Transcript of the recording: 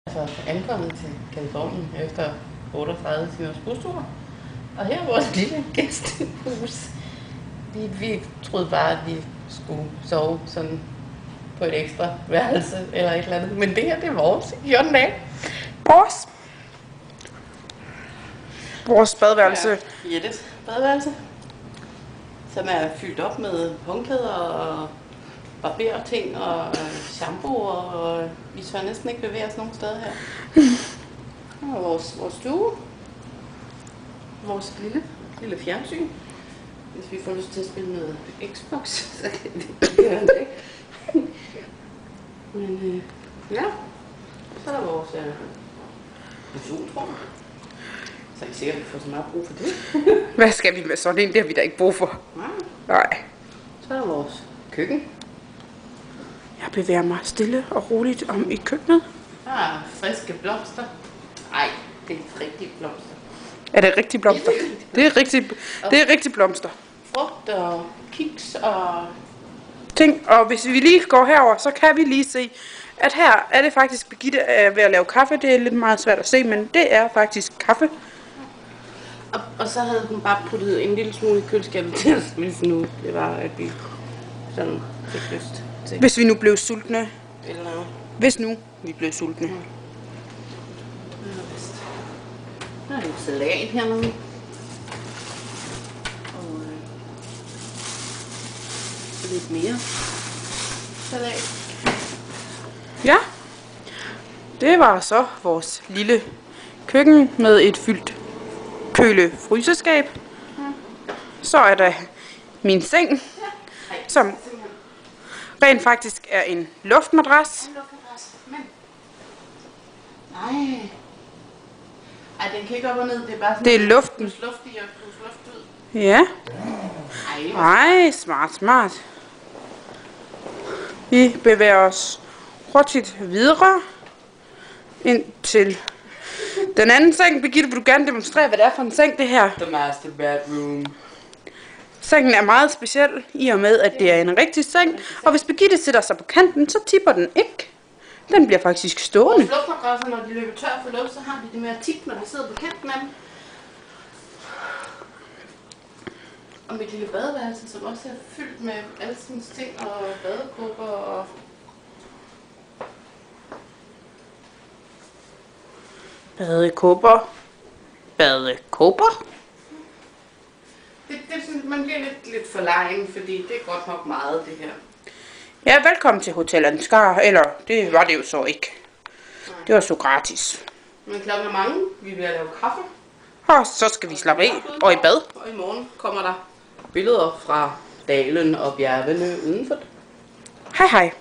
Altså ankommet til Californien efter 38 timers bustur. Og her er vores lille gæstehus. Vi troede bare, at vi skulle sove sådan på et ekstra værelse eller et eller andet. Men det her, det er vores. 14 dage. Vores badeværelse. Ja, Jettes badeværelse. Som er fyldt op med håndklæder og barberting og shampoo, og vi tør næsten ikke bevæge os nogen steder her. Her er vores stue. Vores lille fjernsyn. Hvis vi får lyst til at spille noget Xbox, så kan vi gøre det. Men ja, så er der vores fusionsrum. Så er ikke sikkert, at vi får så meget brug for det. Hvad skal vi med sådan en? Det har vi da ikke brug for. Nej. Så er der vores køkken. Jeg bevæger mig stille og roligt om i køkkenet. Der er friske blomster. Nej, det er rigtige blomster. Er det rigtige blomster? Det er rigtig blomster. Frugt og kiks og ting. Og hvis vi lige går herover, så kan vi lige se, at her er det faktisk Birgitte ved at lave kaffe. Det er lidt meget svært at se, men det er faktisk kaffe. Og så havde hun bare puttet en lille smule i køleskabet til os, hvis nu det var, at vi sådan fik lyst til. Hvis vi nu blev sultne. Eller noget. Hvis nu vi blev sultne. Der er lidt salat hernede. Og lidt mere salat. Ja. Det var så vores lille køkken med et fyldt køle-fryseskab. Så er der min seng, som rent faktisk er en luftmadras. Nej. Ej, den kan ikke op og ned. Det er bare sådan. Det er luften. Plus luft i og plus luft ud. Ja. Ej, smart. Vi bevæger os hurtigt videre ind til den anden seng. Birgitte, vil du gerne demonstrere, hvad det er for en seng, det her? The master bedroom. Sengen er meget speciel, i og med, at det er en rigtig seng. Og hvis Birgitte sætter sig på kanten, så tipper den ikke. Den bliver faktisk stående. Vores luftmadrasser, når de løber tør for luft, så har de det med at tippe, når vi sidder på kanten af dem. Og mit lille badeværelse, som også er fyldt med alskens ting og badekåber og Badekåber? Det synes man bliver lidt for legen, fordi det er godt nok meget, det her. Ja, velkommen til Hotel Ansgar, eller det var det jo så ikke. Det var så gratis. Men klokken er mange, vi bliver lave kaffe. Og så skal vi slappe af og i bad. Og i morgen kommer der billeder fra dalen og bjergene udenfor. Hej hej.